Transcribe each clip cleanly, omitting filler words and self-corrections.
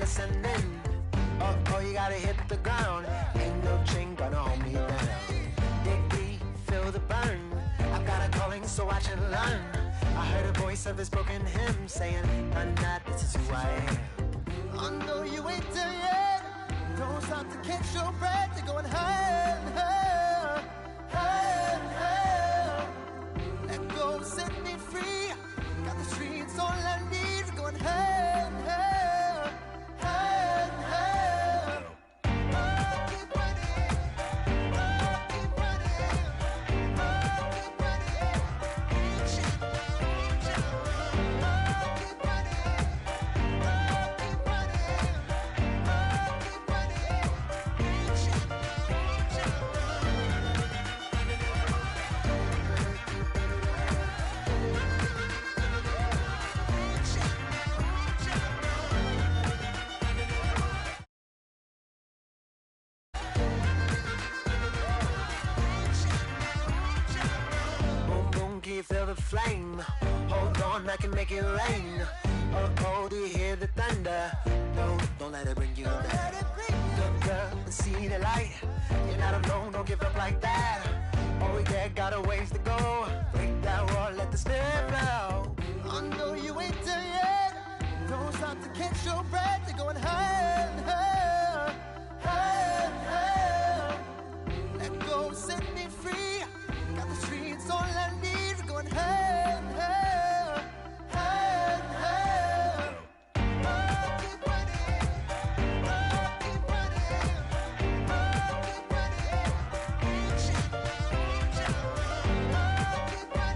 listening. Oh, you gotta hit the ground. Ain't no chain gonna hold me down. Dig deep, feel the burn. I've got a calling, so I should learn. I heard a voice of this broken hymn saying, "I'm not, this is who I am." I know you ain't there yet. Don't stop to catch your breath. You're going higher and higher, higher and higher. Let go, set me free. Got the streets all I need. We're going higher and higher, higher and higher. Oh, keep running. Oh, keep running. Oh, keep running. Keep boom, boom, can you feel the flame? Hold on, I can make it rain. Oh, do you hear the thunder? Don't let it bring you down. Look up and see the light. You're not alone, don't give up like that. Oh, yeah, got a ways to go. Break that wall, let the spirit flow. I know you ain't there yet. Don't stop to catch your breath. You're going higher and higher, higher and higher. Let go, set me free. Got the streets all I need. We're going higher and higher, higher and higher. Oh, keep running. Oh, keep running. Oh, keep running. Keep running. Oh, keep running. Oh, keep running.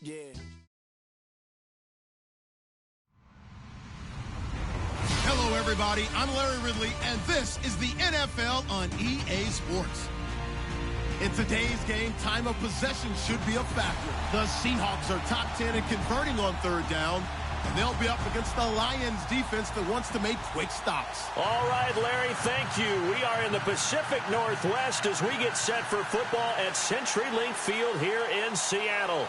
Yeah. Hello, everybody. I'm Larry Ridley, and this is the NFL on EA Sports. In today's game, time of possession should be a factor. The Seahawks are top 10 in converting on third down, and they'll be up against the Lions defense that wants to make quick stops. All right, Larry, thank you. We are in the Pacific Northwest as we get set for football at CenturyLink Field here in Seattle.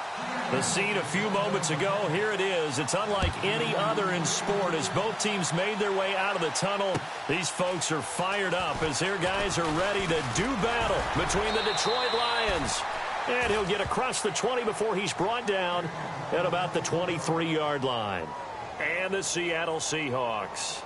The scene a few moments ago, here it is. It's unlike any other in sport as both teams made their way out of the tunnel. These folks are fired up as their guys are ready to do battle between the Detroit Lions. And he'll get across the 20 before he's brought down at about the 23-yard line. And the Seattle Seahawks.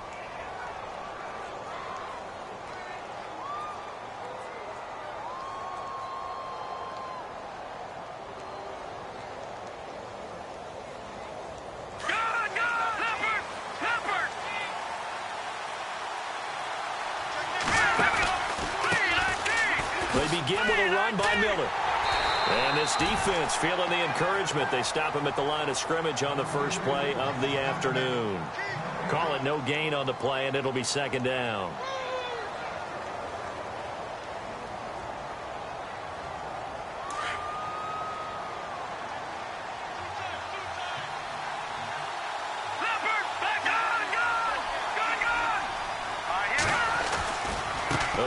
They begin with a run by Miller. And this defense feeling the encouragement. They stop him at the line of scrimmage on the first play of the afternoon. Call it no gain on the play, and it'll be second down.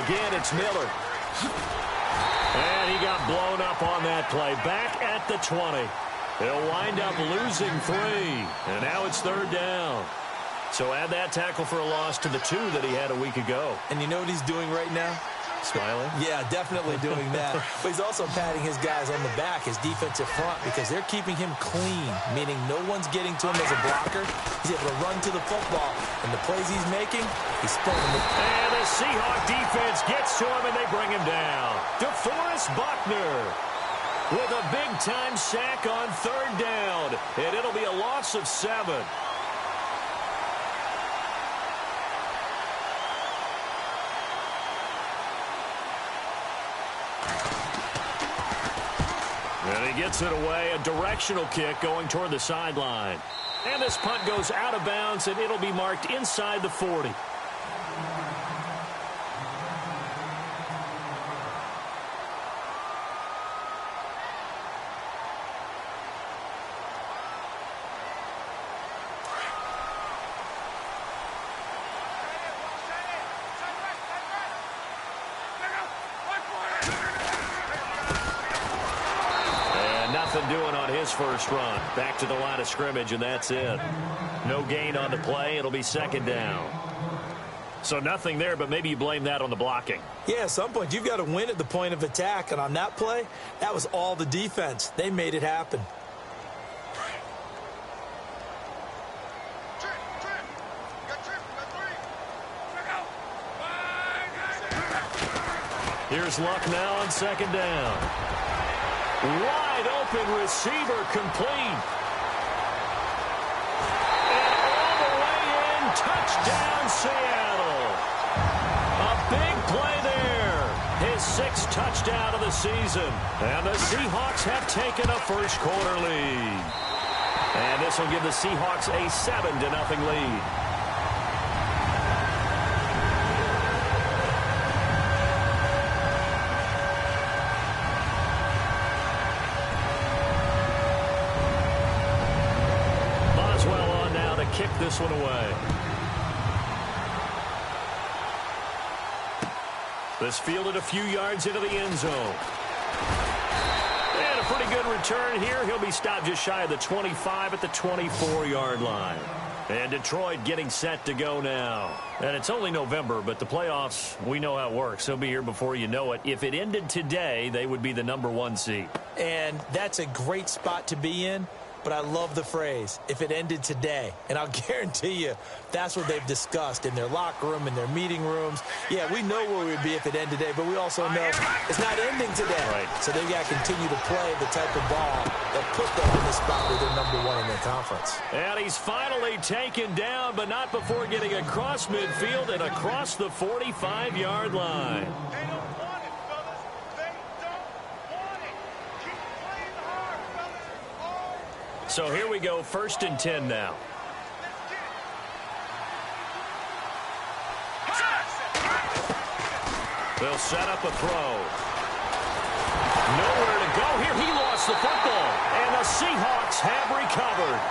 Again, it's Miller. And he got blown up on that play. Back at the 20. He'll wind up losing 3. And now it's third down. So add that tackle for a loss to the 2 that he had a week ago. And you know what he's doing right now? Smiling? Yeah, definitely doing that. But he's also patting his guys on the back, his defensive front, because they're keeping him clean, meaning no one's getting to him as a blocker. He's able to run to the football. And the plays he's making, he's spelling them. And the Seahawk defense gets to him, and they bring him down. DeForest Buckner with a big-time sack on third down. And it'll be a loss of 7. And he gets it away, a directional kick going toward the sideline. And this punt goes out of bounds, and it'll be marked inside the 40. Doing on his first run. Back to the line of scrimmage, and that's it. No gain on the play. It'll be second down. So nothing there, but maybe you blame that on the blocking. Yeah, at some point, you've got to win at the point of attack. And on that play, that was all the defense. They made it happen. Here's Luck now on second down. Wide open receiver complete. And all the way in, touchdown Seattle. A big play there. His 6th touchdown of the season. And the Seahawks have taken a first quarter lead. And this will give the Seahawks a 7-0 lead. Kick this one away. This fielded a few yards into the end zone. And a pretty good return here. He'll be stopped just shy of the 25 at the 24-yard line. And Detroit getting set to go now. And it's only November, but the playoffs, we know how it works. They'll be here before you know it. If it ended today, they would be the #1 seed. And that's a great spot to be in. But I love the phrase, if it ended today. And I'll guarantee you, that's what they've discussed in their locker room, in their meeting rooms. Yeah, we know where we'd be if it ended today, but we also know it's not ending today. Right. So they've got to continue to play the type of ball that put them in the spot where they're #1 in their conference. And he's finally taken down, but not before getting across midfield and across the 45-yard line. So here we go, 1st and 10 now. They'll set up a throw. Nowhere to go here. He lost the football. And the Seahawks have recovered.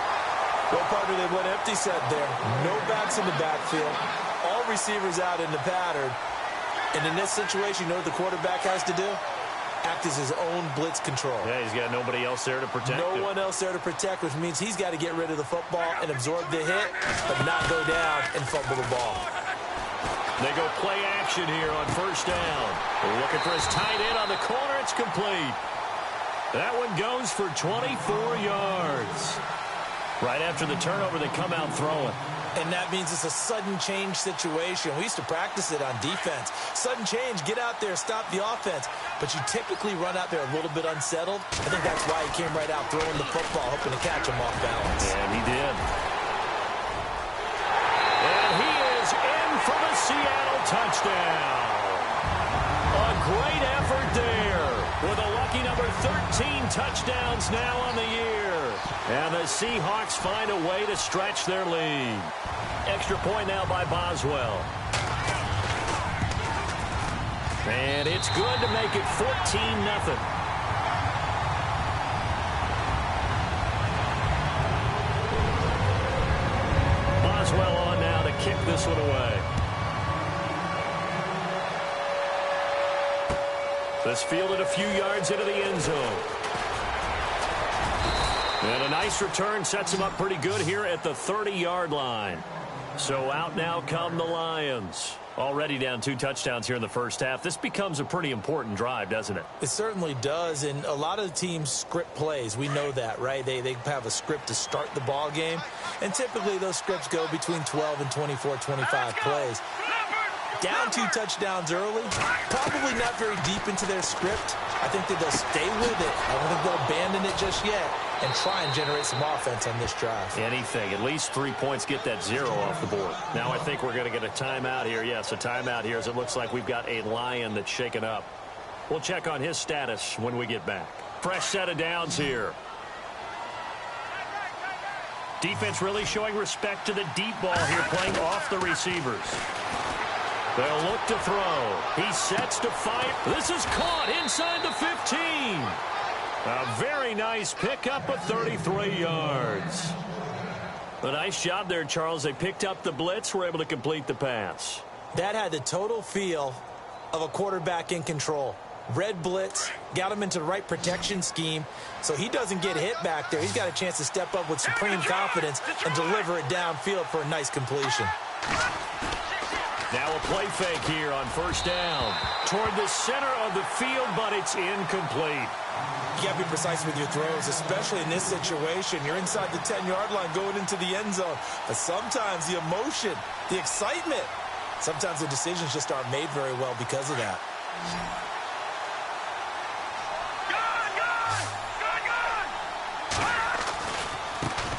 Well, partner, they went empty set there. No backs in the backfield. All receivers out in the pattern. And in this situation, you know what the quarterback has to do? Act as his own blitz control. Yeah, he's got nobody else there to protect him. No one else there to protect, which means he's got to get rid of the football and absorb the hit, but not go down and fumble the ball. They go play action here on 1st down. They're looking for his tight end on the corner. It's complete. That one goes for 24 yards. Right after the turnover, they come out throwing. And that means it's a sudden change situation. We used to practice it on defense. Sudden change, get out there, stop the offense. But you typically run out there a little bit unsettled. I think that's why he came right out throwing the football, hoping to catch him off balance. And he did. And he is in for the Seattle touchdown. A great effort there with a lucky number 13 touchdowns now on the year. And the Seahawks find a way to stretch their lead. Extra point now by Boswell. And it's good to make it 14-0. Boswell on now to kick this one away. This fielded a few yards into the end zone. And a nice return sets him up pretty good here at the 30-yard line. So out now come the Lions. Already down 2 touchdowns here in the first half. This becomes a pretty important drive, doesn't it? It certainly does, and a lot of the teams script plays. We know that, right? They have a script to start the ball game, and typically those scripts go between 12 and 24, 25 plays. Down 2 touchdowns early, probably not very deep into their script. I think that they'll stay with it. I don't think they'll abandon it just yet and try and generate some offense on this drive. Anything. At least 3 points, get that 0 off the board. Now I think we're going to get a timeout here. Yes, a timeout here as it looks like we've got a Lion that's shaken up. We'll check on his status when we get back. Fresh set of downs here. Defense really showing respect to the deep ball here, playing off the receivers. They'll look to throw. He sets to fire. This is caught inside the 15. A very nice pickup of 33 yards. A nice job there, Charles. They picked up the blitz, were able to complete the pass. That had the total feel of a quarterback in control. Red blitz, got him into the right protection scheme, so he doesn't get hit back there. He's got a chance to step up with supreme confidence and deliver it downfield for a nice completion. Now a play fake here on first down. Toward the center of the field, but it's incomplete. You got to be precise with your throws, especially in this situation. You're inside the 10-yard line going into the end zone. But sometimes the emotion, the excitement, sometimes the decisions just aren't made very well because of that.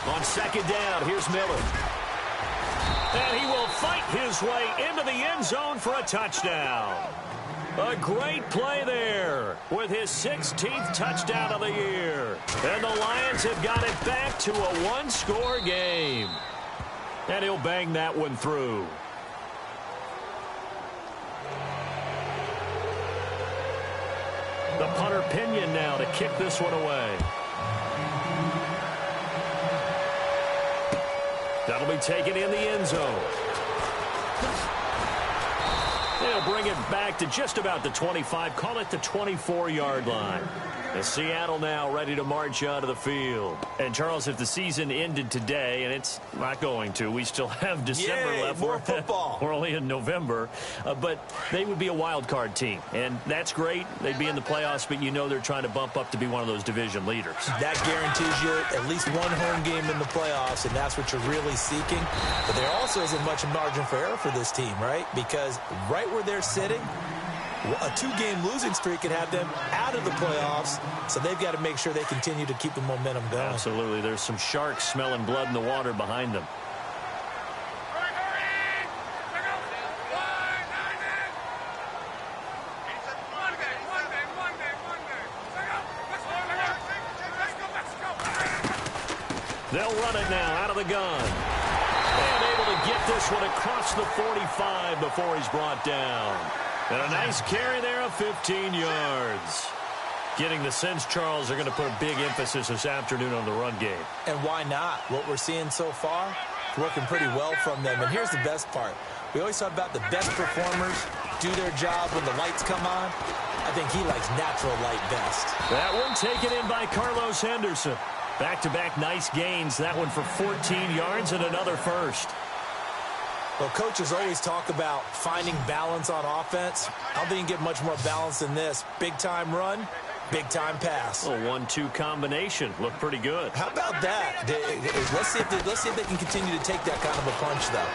On second down, here's Miller. And he will fight his way into the end zone for a touchdown. A great play there with his 16th touchdown of the year. And the Lions have got it back to a one-score game. And he'll bang that one through. The punter Pinion now to kick this one away. That'll be taken in the end zone. They'll bring it back to just about the 25, call it the 24-yard line. And Seattle now ready to march out of the field. And, Charles, if the season ended today, and it's not going to, we still have December left. More football. We're only in November. But they would be a wild card team. And that's great. They'd be in the playoffs, but you know they're trying to bump up to be one of those division leaders. That guarantees you at least one home game in the playoffs, and that's what you're really seeking. But there also isn't much margin for error for this team, right? Because right where they're sitting, a two-game losing streak could have them out of the playoffs, so they've got to make sure they continue to keep the momentum going. Absolutely. There's some sharks smelling blood in the water behind them. They'll run it now out of the gun. And able to get this one across the 45 before he's brought down. And a nice carry there of 15 yards. Getting the sense, Charles, they're going to put a big emphasis this afternoon on the run game. And why not? What we're seeing so far, it's working pretty well from them. And here's the best part. We always talk about the best performers do their job when the lights come on. I think he likes natural light best. That one taken in by Carlos Henderson. Back-to-back nice gains. That one for 14 yards and another first. Well, coaches always talk about finding balance on offense. I don't think you can get much more balance than this. Big-time run, big-time pass. A 1-2 combination. Looked pretty good. How about that? Let's see if they can continue to take that kind of a punch, though.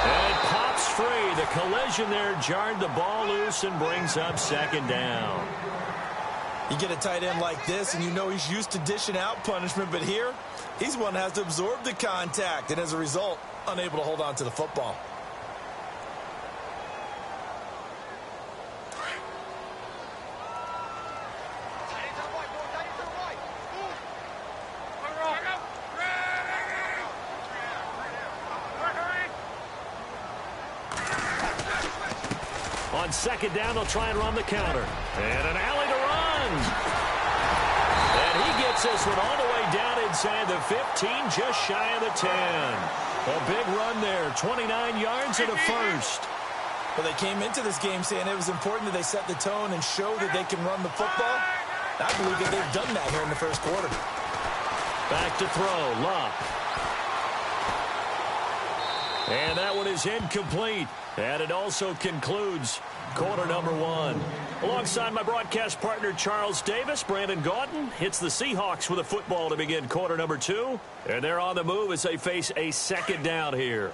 And it pops free. The collision there jarred the ball loose and brings up second down. You get a tight end like this, and you know he's used to dishing out punishment, but here, he's one that has to absorb the contact, and as a result, unable to hold on to the football. On second down, they'll try and run the counter. And an alley to run. And he gets this one all the way down inside the 15, just shy of the 10. A big run there, 29 yards and a first. Well, they came into this game saying it was important that they set the tone and show that they can run the football. I believe that they've done that here in the first quarter. Back to throw, Luck. And that one is incomplete. And it also concludes quarter number one. Alongside my broadcast partner, Charles Davis, Brandon Gaudin hits the Seahawks with a football to begin quarter number two. And they're on the move as they face a second down here.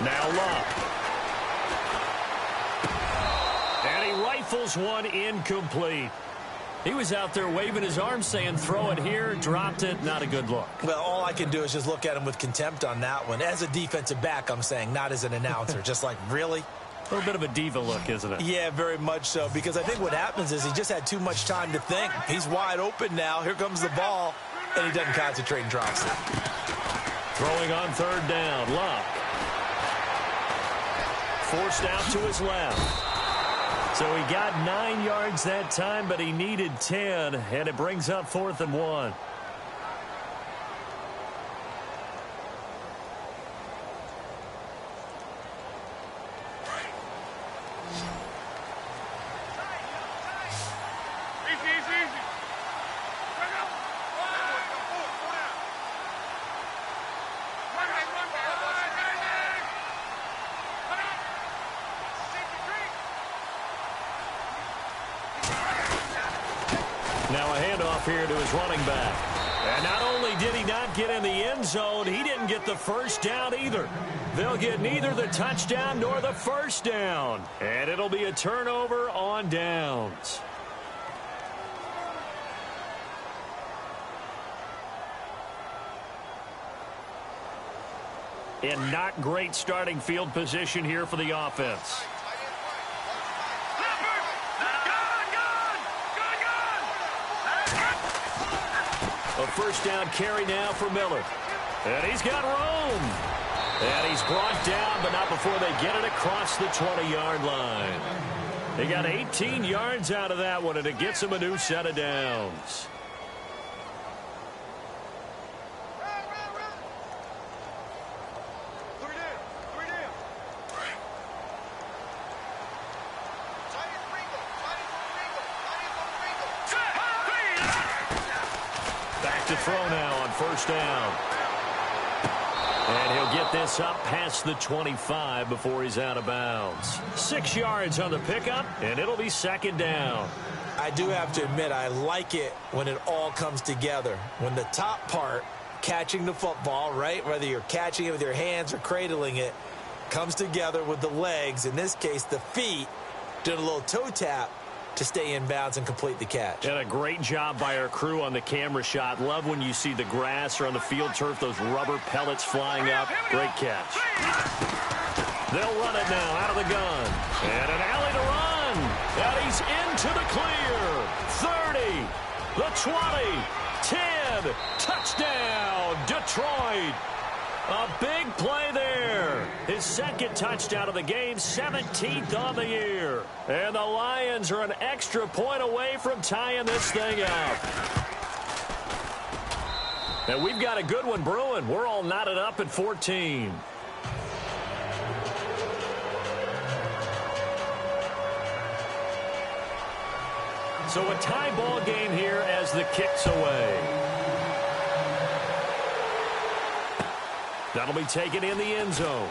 Now Luck. And he rifles one incomplete. He was out there waving his arms saying, throw it here, dropped it, not a good look. Well, all I can do is just look at him with contempt on that one. As a defensive back, I'm saying, not as an announcer. Just like, really? A little bit of a diva look, isn't it? Yeah, very much so, because I think what happens is he just had too much time to think. He's wide open now. Here comes the ball, and he doesn't concentrate and drops it. Throwing on third down, Luck. Forced out to his left. So he got 9 yards that time, but he needed 10, and it brings up 4th and 1. Now a handoff here to his running back. And not only did he not get in the end zone, he didn't get the first down either. They'll get neither the touchdown nor the first down. And it'll be a turnover on downs. And not great starting field position here for the offense. A first down carry now for Miller. And he's got room. And he's brought down, but not before they get it across the 20-yard line. They got 18 yards out of that one, and it gets them a new set of downs. To throw now on first down. And he'll get this up past the 25 before he's out of bounds. 6 yards on the pickup, and it'll be second down. I do have to admit, I like it when it all comes together. When the top part, catching the football, right, whether you're catching it with your hands or cradling it, comes together with the legs, in this case the feet, doing a little toe tap to stay in bounds and complete the catch. And a great job by our crew on the camera shot. Love when you see the grass or on the field turf, those rubber pellets flying up. Great catch. They'll run it now out of the gun. And an alley to run. And he's into the clear. 30, the 20, 10, touchdown, Detroit. A big play there. His second touchdown of the game, 17th on the year. And the Lions are an extra point away from tying this thing up. And we've got a good one brewing. We're all knotted up at 14. So a tie ball game here as the kick's away. That'll be taken in the end zone.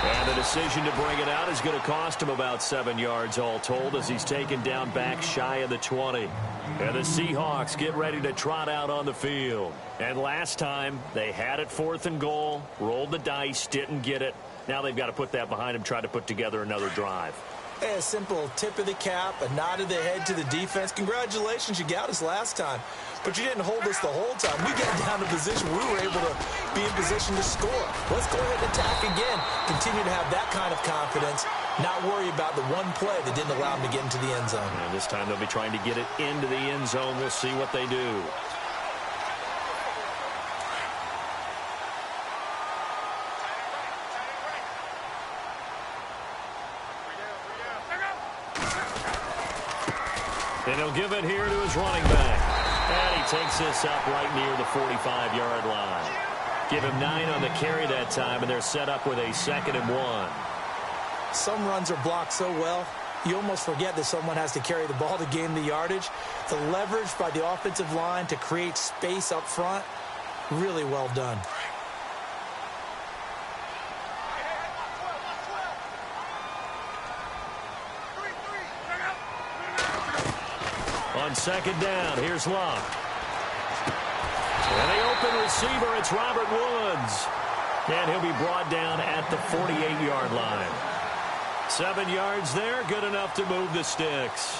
And the decision to bring it out is going to cost him about 7 yards all told as he's taken down back shy of the 20. And the Seahawks get ready to trot out on the field. And last time, they had it 4th and goal, rolled the dice, didn't get it. Now they've got to put that behind them, try to put together another drive. A simple tip of the cap, a nod of the head to the defense. Congratulations, you got us last time. But you didn't hold us the whole time. We got down to position we were able to be in position to score. Let's go ahead and attack again. Continue to have that kind of confidence. Not worry about the one play that didn't allow them to get into the end zone. And this time they'll be trying to get it into the end zone. We'll see what they do. And he'll give it here to his running back. And he takes this up right near the 45-yard line. Give him 9 on the carry that time, and they're set up with a 2nd and 1. Some runs are blocked so well, you almost forget that someone has to carry the ball to gain the yardage. The leverage by the offensive line to create space up front, really well done. On second down, here's Luck. And the open receiver, it's Robert Woods. And he'll be brought down at the 48-yard line. 7 yards there, good enough to move the sticks.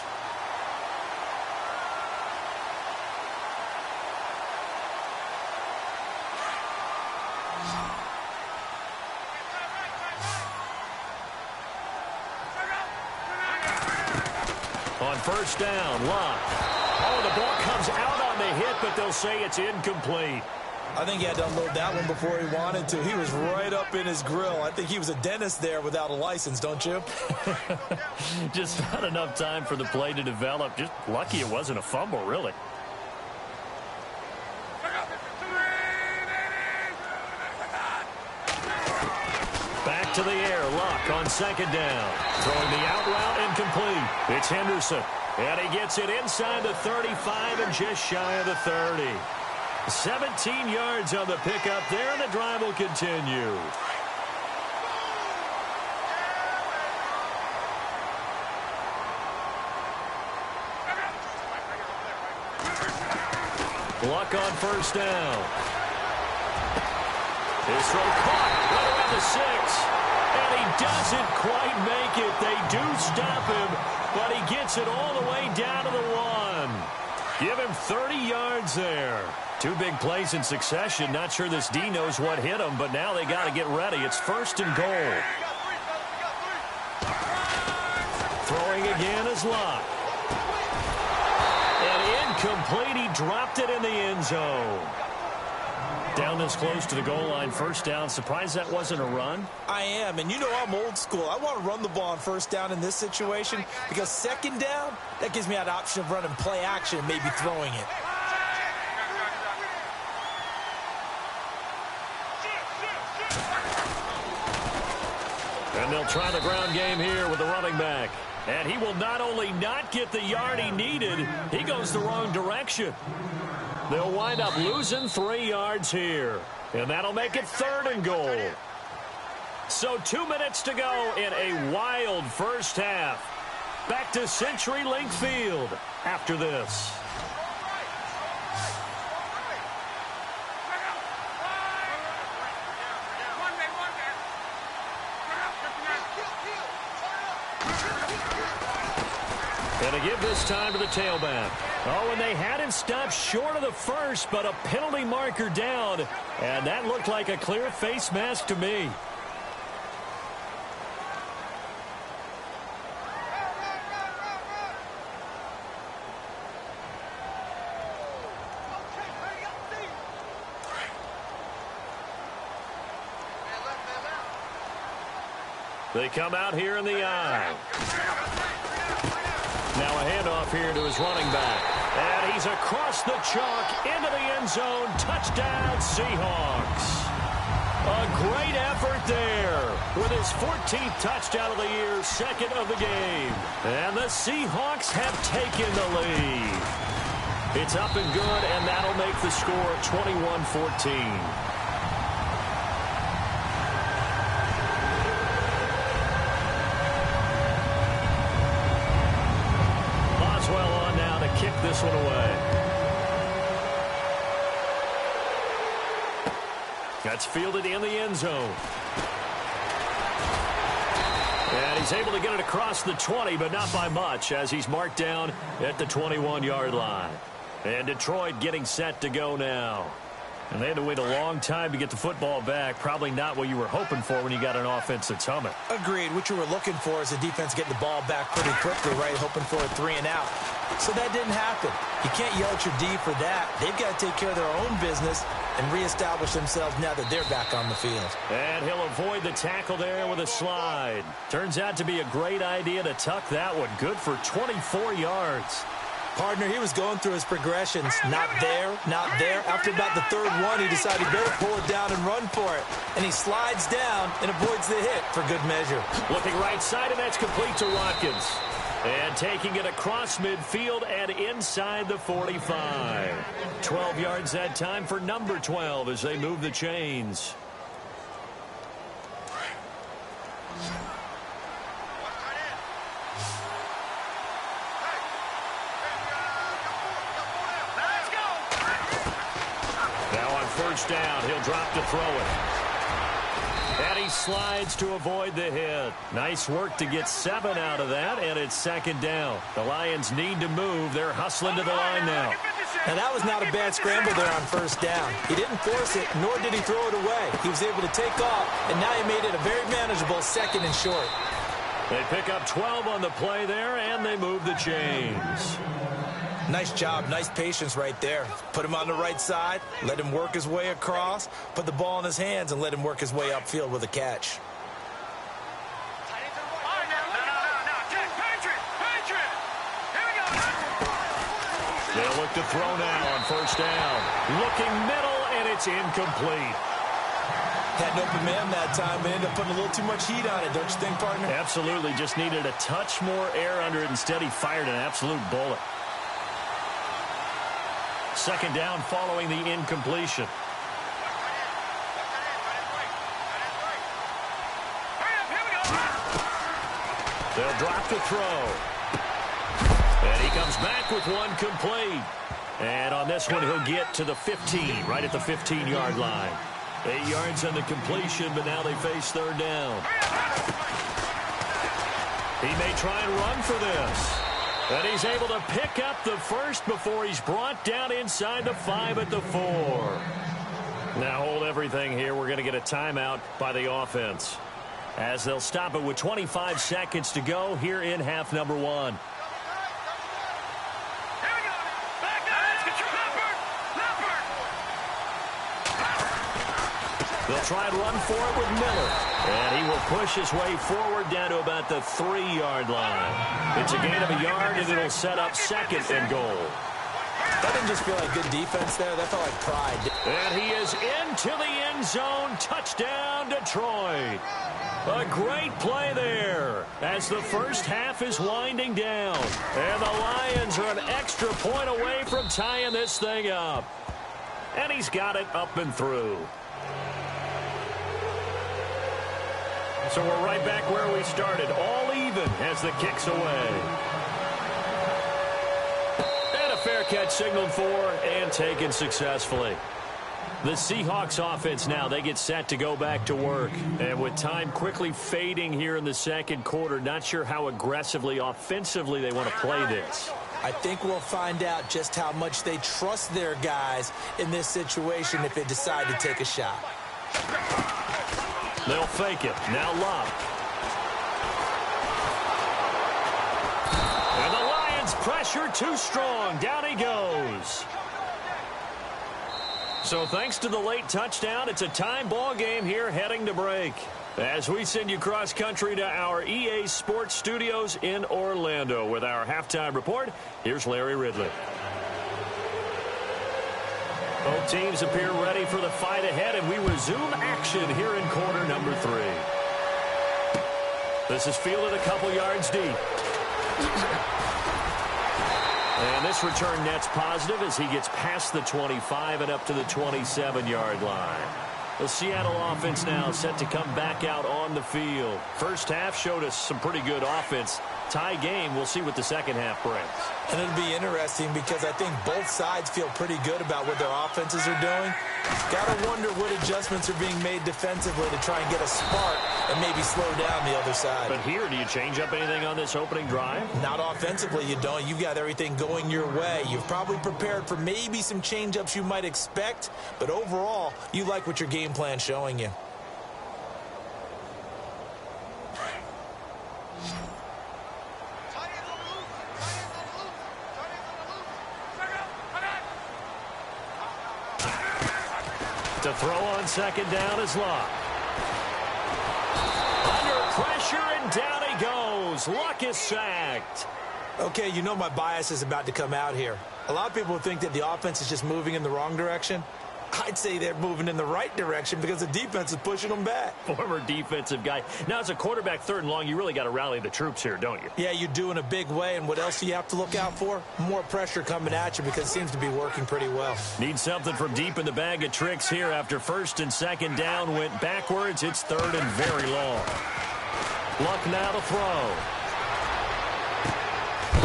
on first down. Locke. Oh, the ball comes out on the hit, but they'll say it's incomplete. I think he had to unload that one before he wanted to. He was right up in his grill. I think he was a dentist there without a license, don't you? Just not enough time for the play to develop. Just lucky it wasn't a fumble, really. Back to the air. Luck on second down. Throwing the out route incomplete. It's Henderson. And he gets it inside the 35 and just shy of the 30. 17 yards on the pickup there, and the drive will continue. Luck on first down. His throw caught right around the 6. And he doesn't quite make it. They do stop him, but he gets it all the way down to the 1. Give him 30 yards there. Two big plays in succession. Not sure this D knows what hit him, but now they got to get ready. It's first and goal. Throwing again is Locke. And incomplete. He dropped it in the end zone. Down this close to the goal line, first down. Surprised that wasn't a run? I am, and you know I'm old school. I want to run the ball on first down in this situation because second down, that gives me that option of running play action and maybe throwing it. And they'll try the ground game here with the running back. And he will not only not get the yard he needed, he goes the wrong direction. They'll wind up losing 3 yards here. And that'll make it third and goal. So 2 minutes to go in a wild first half. Back to CenturyLink Field after this. And to give this time to the tailback. Oh, and they had him stopped short of the first, but a penalty marker down. And that looked like a clear face mask to me. They come out here in the eye. Now a handoff here to his running back. And he's across the chalk into the end zone. Touchdown, Seahawks. A great effort there with his 14th touchdown of the year, second of the game. And the Seahawks have taken the lead. It's up and good, and that'll make the score 21-14. Kick this one away. That's fielded in the end zone. And he's able to get it across the 20, but not by much, as he's marked down at the 21-yard line. And Detroit getting set to go now. And they had to wait a long time to get the football back. Probably not what you were hoping for when you got an offense that's humming. Agreed. What you were looking for is the defense getting the ball back pretty quickly, right? Hoping for a 3 and out. So that didn't happen. You can't yell at your D for that. They've got to take care of their own business and reestablish themselves now that they're back on the field. And he'll avoid the tackle there with a slide. Turns out to be a great idea to tuck that one. Good for 24 yards. Partner, he was going through his progressions. Not there, not there. After about the third one, he decided he better pull it down and run for it. And he slides down and avoids the hit for good measure. Looking right side, and that's complete to Watkins. And taking it across midfield and inside the 45. 12 yards that time for number 12 as they move the chains. First down, he'll drop to throw it. And he slides to avoid the hit. Nice work to get 7 out of that, and it's second down. The Lions need to move. They're hustling to the line now. And that was not a bad scramble there on first down. He didn't force it, nor did he throw it away. He was able to take off, and now he made it a very manageable second and short. They pick up 12 on the play there, and they move the chains. Nice job, nice patience right there. Put him on the right side, let him work his way across, put the ball in his hands, and let him work his way upfield with a catch. They'll look to throw now on first down. Looking middle, and it's incomplete. Had an open man that time, but ended up putting a little too much heat on it, don't you think, partner? Absolutely, just needed a touch more air under it. Instead, he fired an absolute bullet. Second down following the incompletion. They'll drop to throw. And he comes back with one complete. And on this one, he'll get to the 15, right at the 15-yard line. 8 yards on the completion, but now they face third down. He may try and run for this. And he's able to pick up the first before he's brought down inside the 5 at the 4. Now hold everything here. We're going to get a timeout by the offense, as they'll stop it with 25 seconds to go here in half number 1. They'll try and run for it with Miller. And he will push his way forward down to about the 3-yard line. It's a gain of a yard, and it'll set up second and goal. That didn't just feel like good defense there. That felt like pride. And he is into the end zone. Touchdown, Detroit. A great play there as the first half is winding down. And the Lions are an extra point away from tying this thing up. And he's got it up and through. So we're right back where we started, all even as the kick's away. And a fair catch signaled for and taken successfully. The Seahawks offense now, they get set to go back to work. And with time quickly fading here in the second quarter, not sure how aggressively, offensively they want to play this. I think we'll find out just how much they trust their guys in this situation if they decide to take a shot. They'll fake it. Now Love. And the Lions pressure too strong. Down he goes. So thanks to the late touchdown, it's a time ball game here heading to break. As we send you cross country to our EA Sports Studios in Orlando with our halftime report, here's Larry Ridley. Both teams appear ready for the fight ahead, and we resume action here in quarter number 3. This is fielded a couple yards deep. And this return net's positive as he gets past the 25 and up to the 27-yard line. The Seattle offense now set to come back out on the field. First half showed us some pretty good offense. Tie game, we'll see what the second half brings. And it'll be interesting because I think both sides feel pretty good about what their offenses are doing. Got to wonder what adjustments are being made defensively to try and get a spark and maybe slow down the other side. But here, do you change up anything on this opening drive? Not offensively, you don't. You've got everything going your way. You've probably prepared for maybe some change-ups you might expect, but overall, you like what your game plan's showing you. To throw on second down is Luck. Under pressure, and down he goes. Luck is sacked. Okay, you know my bias is about to come out here. A lot of people think that the offense is just moving in the wrong direction. I'd say they're moving in the right direction because the defense is pushing them back. Former defensive guy. Now, as a quarterback, third and long, you really got to rally the troops here, don't you? Yeah, you do in a big way. And what else do you have to look out for? More pressure coming at you because it seems to be working pretty well. Need something from deep in the bag of tricks here after first and second down went backwards. It's third and very long. Luck now to throw.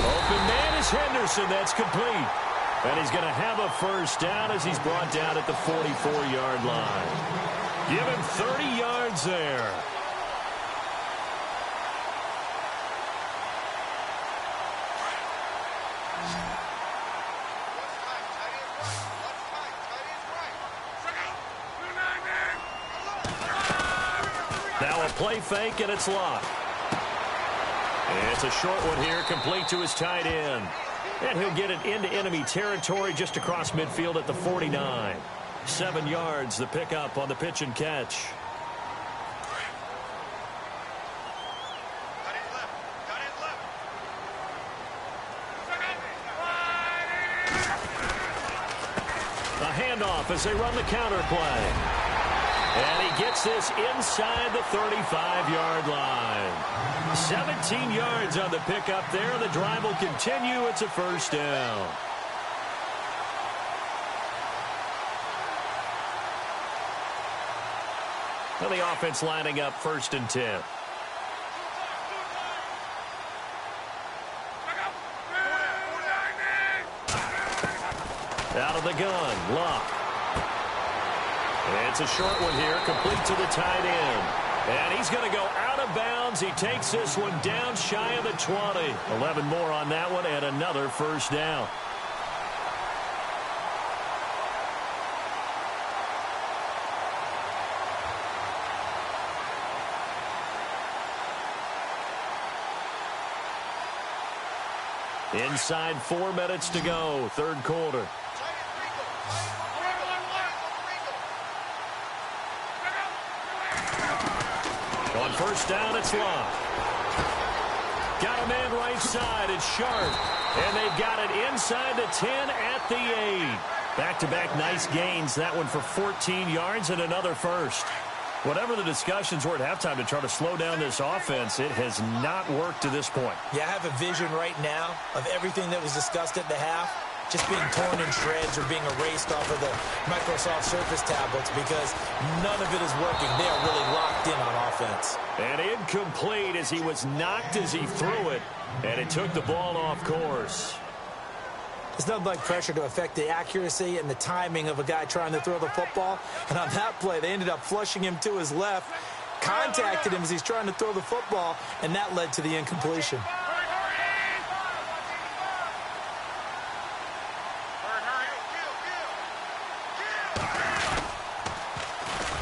Open man is Henderson. That's complete. And he's going to have a first down as he's brought down at the 44-yard line. Give him 30 yards there. Now a play fake, and it's Luck. And it's a short one here, complete to his tight end. And he'll get it into enemy territory just across midfield at the 49. 7 yards, the pickup on the pitch and catch. A handoff as they run the counter play. And he gets this inside the 35-yard line. 17 yards on the pickup there. The drive will continue. It's a first down. And the offense lining up 1st and 10. Out of the gun, Luck. It's a short one here, complete to the tight end. And he's going to go out of bounds. He takes this one down shy of the 20. 11 more on that one and another first down. Inside 4 minutes to go, 3rd quarter. On first down, it's Locke. Got a man right side. It's Sharp. And they've got it inside the 10 at the 8. Back-to-back nice gains. That one for 14 yards and another first. Whatever the discussions were at halftime to try to slow down this offense, it has not worked to this point. Yeah, I have a vision right now of everything that was discussed at the half just being torn in shreds or being erased off of the Microsoft Surface tablets because none of it is working. They are really locked in on offense. And incomplete as he was knocked as he threw it, and it took the ball off course. It's nothing like pressure to affect the accuracy and the timing of a guy trying to throw the football. And on that play, they ended up flushing him to his left, contacted him as he's trying to throw the football, and that led to the incompletion.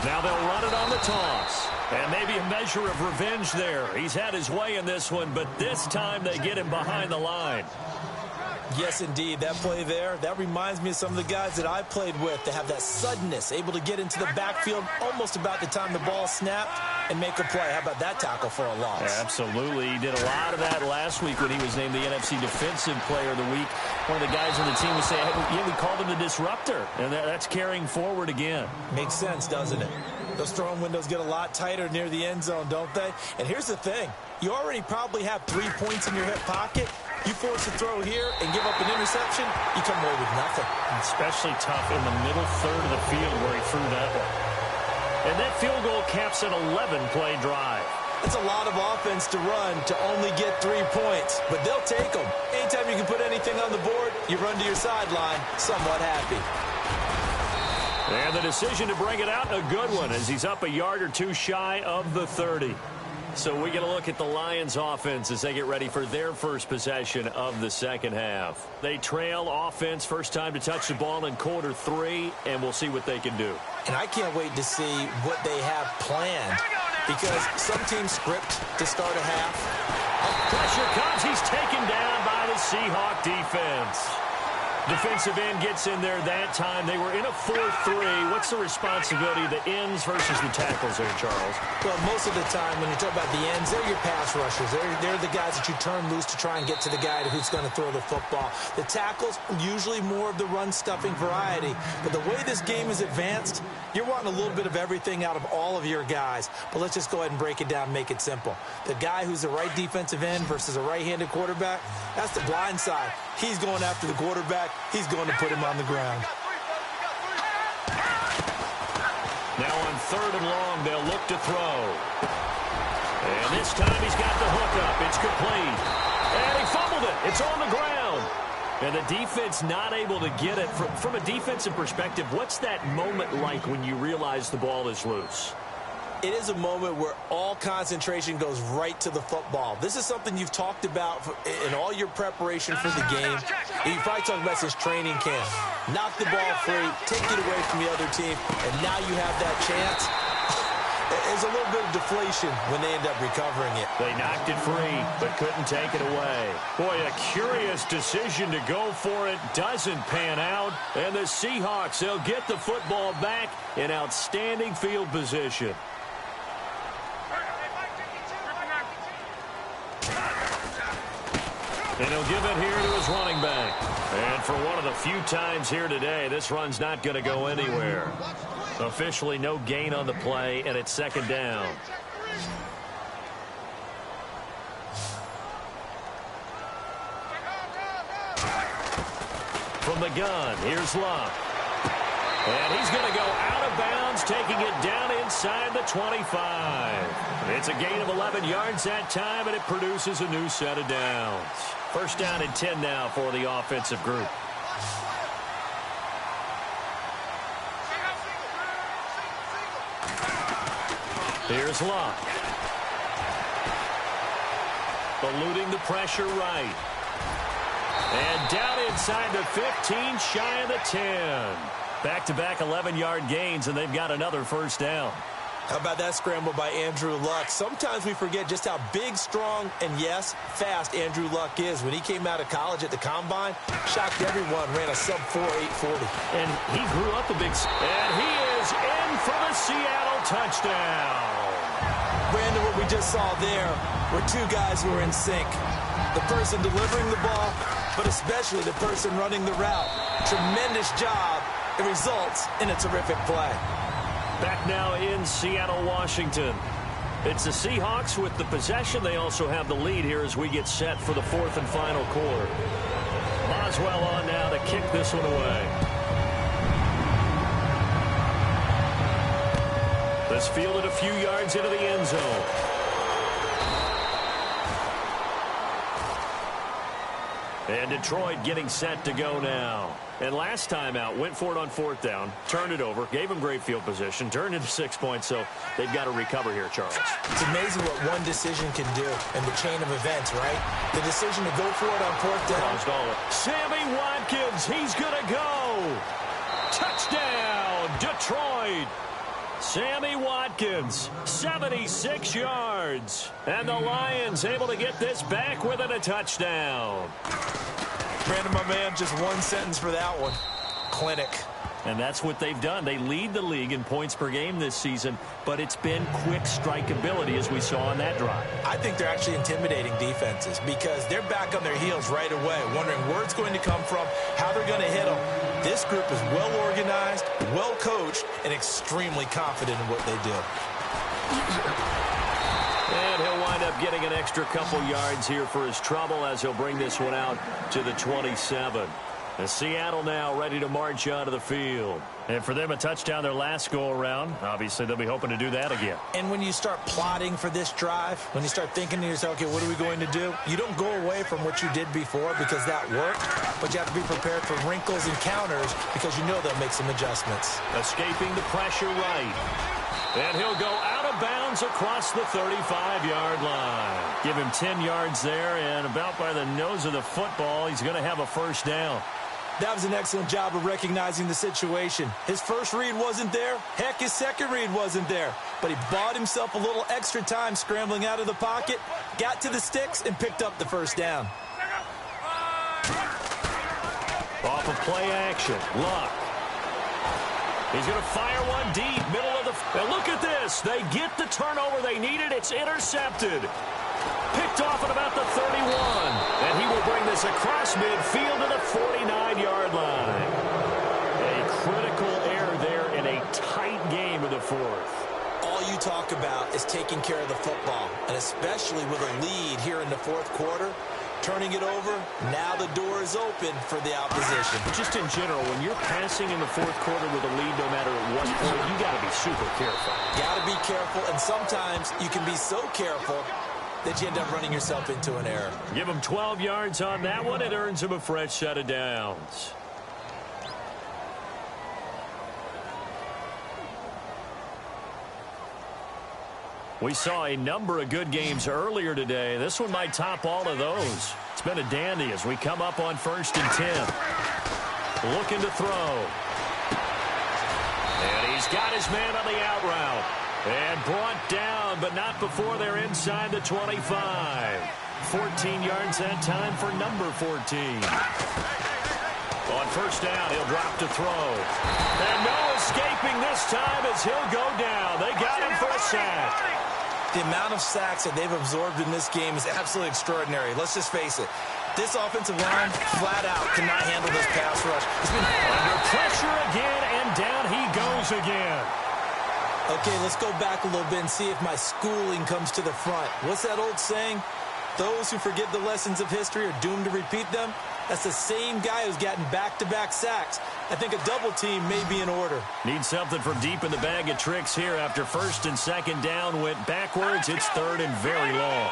Now they'll run it on the toss. And maybe a measure of revenge there. He's had his way in this one, but this time they get him behind the line. Yes, indeed. That play there, that reminds me of some of the guys that I played with to have that suddenness, able to get into the backfield almost about the time the ball snapped and make a play. How about that tackle for a loss? Yeah, absolutely. He did a lot of that last week when he was named the NFC Defensive Player of the Week. One of the guys on the team was saying, hey, yeah, we called him the disruptor, and that's carrying forward again. Makes sense, doesn't it? Those throwing windows get a lot tighter near the end zone, don't they? And here's the thing. You already probably have 3 points in your hip pocket. You force a throw here and give up an interception, you come away with nothing. Especially tough in the middle third of the field where he threw that one. And that field goal caps an 11-play drive. That's a lot of offense to run to only get 3 points, but they'll take them. Anytime you can put anything on the board, you run to your sideline somewhat happy. And the decision to bring it out, a good one, as he's up a yard or two shy of the 30. So we get a look at the Lions offense as they get ready for their first possession of the second half. They trail offense, first time to touch the ball in quarter 3, and we'll see what they can do. And I can't wait to see what they have planned because some teams script to start a half. Pressure comes. He's taken down by the Seahawk defense. Defensive end gets in there that time. They were in a 4-3. What's the responsibility of the ends versus the tackles there, Charles? Well, most of the time when you talk about the ends, they're your pass rushers. They're the guys that you turn loose to try and get to the guy who's going to throw the football. The tackles, usually more of the run-stuffing variety. But the way this game is advanced, you're wanting a little bit of everything out of all of your guys. But let's just go ahead and break it down and make it simple. The guy who's the right defensive end versus a right-handed quarterback, that's the blind side. He's going after the quarterback. He's going to put him on the ground. Now on 3rd and long, they'll look to throw. And this time he's got the hook up. It's complete. And he fumbled it. It's on the ground. And the defense not able to get it. From a defensive perspective, what's that moment like when you realize the ball is loose? It is a moment where all concentration goes right to the football. This is something you've talked about in all your preparation for the game. And you probably talked about since training camp. Knock the ball free, take it away from the other team, and now you have that chance. There's a little bit of deflation when they end up recovering it. They knocked it free, but couldn't take it away. Boy, a curious decision to go for it. Doesn't pan out. And the Seahawks, they'll get the football back in outstanding field position. And he'll give it here to his running back. And for one of the few times here today, this run's not going to go anywhere. Officially no gain on the play, and it's second down. From the gun, here's Luck. And he's going to go out of bounds, taking it down inside the 25. It's a gain of 11 yards that time, and it produces a new set of downs. First down and 10 now for the offensive group. Here's Luck. Eluding the pressure right. And down inside the 15, shy of the 10. Back-to-back 11-yard gains, and they've got another first down. How about that scramble by Andrew Luck? Sometimes we forget just how big, strong, and, yes, fast Andrew Luck is. When he came out of college at the Combine, shocked everyone, ran a sub-4 840. And he grew up a big... And he is in for the Seattle touchdown. Brandon, what we just saw there were two guys who were in sync. The person delivering the ball, but especially the person running the route. Tremendous job. It results in a terrific play. Back now in Seattle, Washington. It's the Seahawks with the possession. They also have the lead here as we get set for the fourth and final quarter. Boswell on now to kick this one away. This fielded a few yards into the end zone. And Detroit getting set to go now. And last time out, went for it on fourth down, turned it over, gave them great field position, turned into 6 points, so they've got to recover here, Charles. It's amazing what one decision can do in the chain of events, right? The decision to go for it on fourth down. Sammy Watkins, he's going to go. Touchdown, Detroit. Sammy Watkins, 76 yards. And the Lions able to get this back within a touchdown. Brandon, my man, just one sentence for that one. Clinic. And that's what they've done. They lead the league in points per game this season, but it's been quick strikeability as we saw on that drive. I think they're actually intimidating defenses because they're back on their heels right away, wondering where it's going to come from, how they're going to hit them. This group is well organized, well coached, and extremely confident in what they do. And he'll wind up getting an extra couple yards here for his trouble as he'll bring this one out to the 27. And Seattle now ready to march onto the field. And for them, a touchdown their last go-around. Obviously, they'll be hoping to do that again. And when you start plotting for this drive, when you start thinking to yourself, okay, what are we going to do? You don't go away from what you did before because that worked, but you have to be prepared for wrinkles and counters because you know they'll make some adjustments. Escaping the pressure right. And he'll go out of bounds across the 35-yard line. Give him 10 yards there, and about by the nose of the football, he's going to have a first down. That was an excellent job of recognizing the situation. His first read wasn't there. Heck, his second read wasn't there. But he bought himself a little extra time scrambling out of the pocket, got to the sticks, and picked up the first down. Off of play action, Luck. He's going to fire one deep, middle of the... And look at this. They get the turnover they needed. It's intercepted. Picked off at about the 31. And he will bring this across midfield to the 49-yard line. A critical error there in a tight game of the fourth. All you talk about is taking care of the football, and especially with a lead here in the fourth quarter. Turning it over, now the door is open for the opposition. Just in general, when you're passing in the fourth quarter with a lead, no matter at what point, you got to be super careful. Got to be careful, and sometimes you can be so careful that you end up running yourself into an error. Give him 12 yards on that one. It earns him a fresh set of downs. We saw a number of good games earlier today. This one might top all of those. It's been a dandy as we come up on 1st and 10. Looking to throw. And he's got his man on the out route. And brought down, but not before they're inside the 25. 14 yards that time for number 14. On first down, he'll drop to throw. And no escaping this time as he'll go down. They got him for a sack. The amount of sacks that they've absorbed in this game is absolutely extraordinary. Let's just face it. This offensive line, flat out, cannot handle this pass rush. It's been under pressure again, and down he goes again. Okay, let's go back a little bit and see if my schooling comes to the front. What's that old saying? Those who forget the lessons of history are doomed to repeat them. That's the same guy who's gotten back-to-back sacks. I think a double team may be in order. Need something from deep in the bag of tricks here after first and second down went backwards. It's third and very long.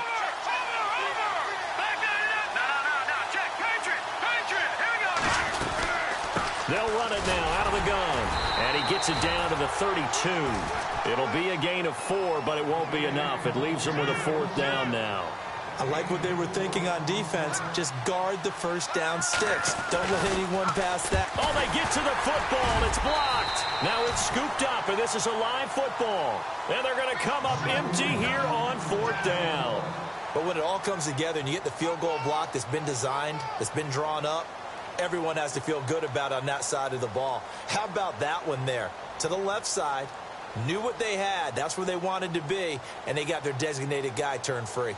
They'll run it now out of the gun. And he gets it down to the 32. It'll be a gain of 4, but it won't be enough. It leaves them with a fourth down now. I like what they were thinking on defense. Just guard the first down sticks. Don't let anyone pass that. Oh, they get to the football. It's blocked. Now it's scooped up, and this is a live football. And they're going to come up empty here on fourth down. But when it all comes together and you get the field goal block that's been designed, that's been drawn up, everyone has to feel good about on that side of the ball. How about that one there? To the left side, knew what they had. That's where they wanted to be, and they got their designated guy turned free.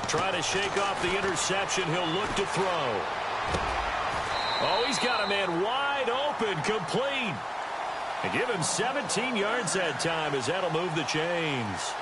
Try to shake off the interception. He'll look to throw. Oh, he's got a man wide open, complete. And give him 17 yards that time as that'll move the chains.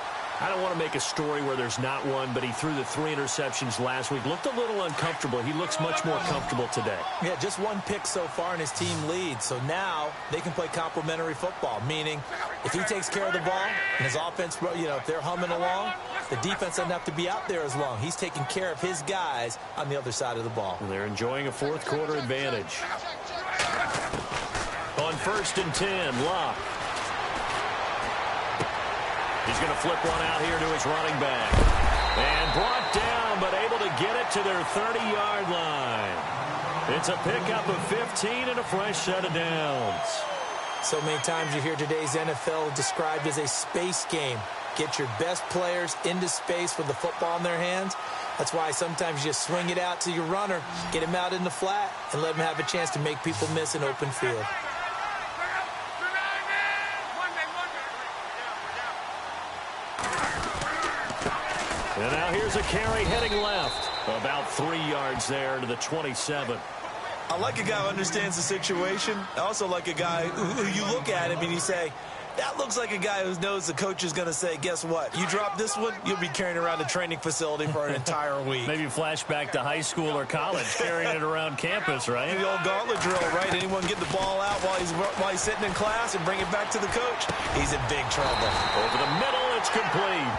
I don't want to make a story where there's not one, but he threw the 3 interceptions last week. Looked a little uncomfortable. He looks much more comfortable today. Yeah, just 1 pick so far and his team leads. So now they can play complementary football, meaning if he takes care of the ball and his offense, if they're humming along, the defense doesn't have to be out there as long. He's taking care of his guys on the other side of the ball. And they're enjoying a fourth quarter advantage. On first and 10, Locke. He's going to flip one out here to his running back. And brought down, but able to get it to their 30-yard line. It's a pickup of 15 and a fresh set of downs. So many times you hear today's NFL described as a space game. Get your best players into space with the football in their hands. That's why sometimes you just swing it out to your runner, get him out in the flat, and let him have a chance to make people miss an open field. And now here's a carry heading left. About 3 yards there to the 27. I like a guy who understands the situation. I also like a guy who you look at him and you say, that looks like a guy who knows the coach is going to say, guess what? You drop this one, you'll be carrying around the training facility for an entire week. Maybe flashback to high school or college, carrying it around campus, right? The old gauntlet drill, right? Anyone get the ball out while he's sitting in class and bring it back to the coach? He's in big trouble. Over the middle, it's complete.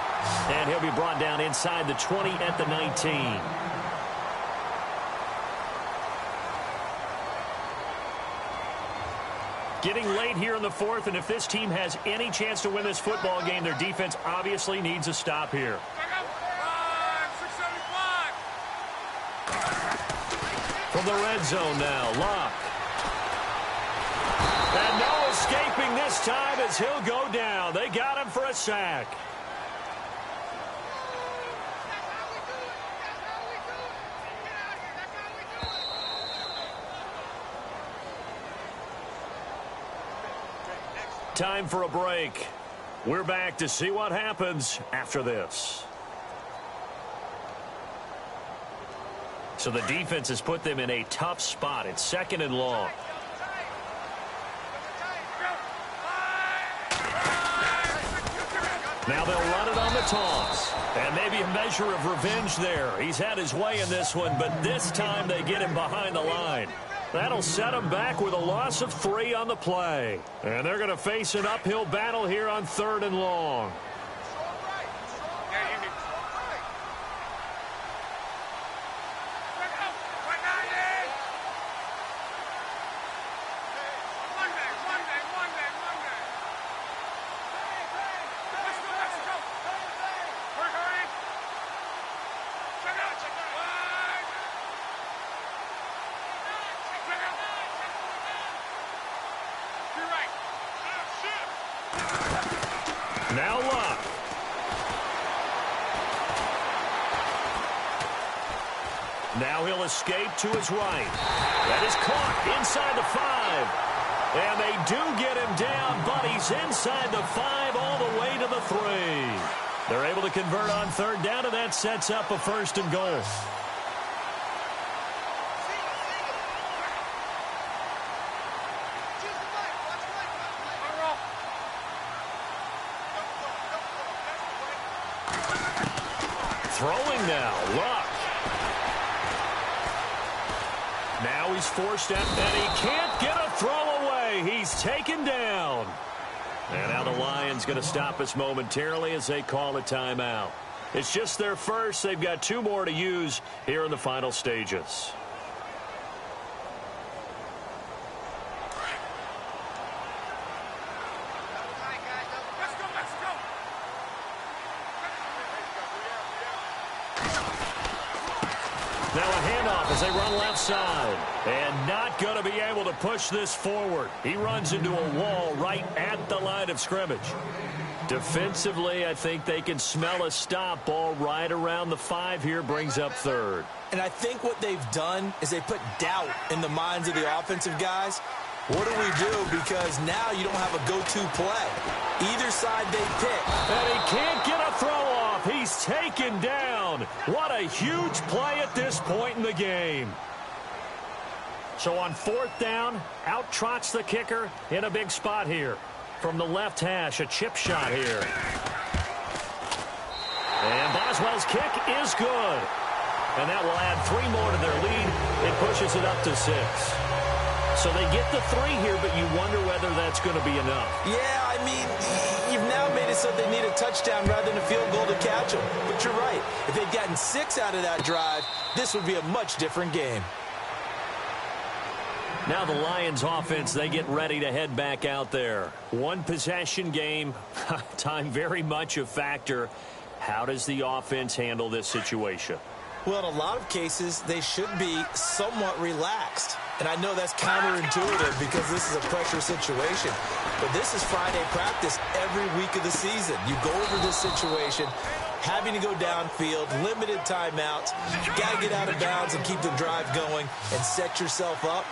And he'll be brought down inside the 20 at the 19. Getting late here in the fourth, and if this team has any chance to win this football game, their defense obviously needs a stop here. From the red zone now, Locke. And no escaping this time as he'll go down. They got him for a sack. Time for a break. We're back to see what happens after this. So the defense has put them in a tough spot. It's second and long. Now they'll run it on the toss. And maybe a measure of revenge there. He's had his way in this one, but this time they get him behind the line. That'll set him back with a loss of 3 on the play. And they're going to face an uphill battle here on third and long. Now Luck. Now he'll escape to his right. That is caught inside the 5. And they do get him down, but he's inside the 5 all the way to the 3. They're able to convert on third down, and that sets up a 1st and goal. Throwing now, Luck. Now he's forced out, and he can't get a throw away. He's taken down. And now the Lions going to stop us momentarily as they call a timeout. It's just their first. They've got 2 more to use here in the final stages. Now a handoff as they run left side. And not going to be able to push this forward. He runs into a wall right at the line of scrimmage. Defensively, I think they can smell a stop. Ball right around the 5 here, brings up 3rd. And I think what they've done is they put doubt in the minds of the offensive guys. What do we do? Because now you don't have a go-to play. Either side they pick. And he can't get a throw off. He's taken down. What a huge play at this point in the game. So on 4th down, out trots the kicker in a big spot here. From the left hash, a chip shot here. And Boswell's kick is good. And that will add 3 more to their lead. It pushes it up to 6. So they get the 3 here, but you wonder whether that's going to be enough. Yeah, I mean, you've now made it so they need a touchdown rather than a field goal to catch them. But you're right. If they'd gotten 6 out of that drive, this would be a much different game. Now the Lions offense, they get ready to head back out there. 1 possession game, time very much a factor. How does the offense handle this situation? Well, in a lot of cases, they should be somewhat relaxed. And I know that's counterintuitive because this is a pressure situation. But this is Friday practice every week of the season. You go over this situation, having to go downfield, limited timeouts. You got to get out of bounds and keep the drive going and set yourself up.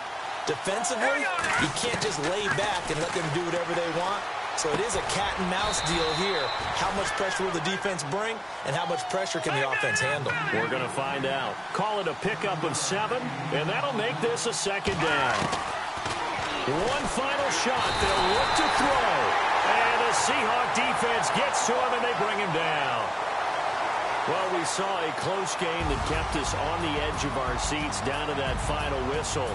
Defensively, you can't just lay back and let them do whatever they want. So it is a cat-and-mouse deal here. How much pressure will the defense bring, and how much pressure can the offense handle? We're going to find out. Call it a pickup of 7, and that'll make this a 2nd down. 1 final shot. They'll look to throw. And the Seahawk defense gets to him, and they bring him down. Well, we saw a close game that kept us on the edge of our seats down to that final whistle.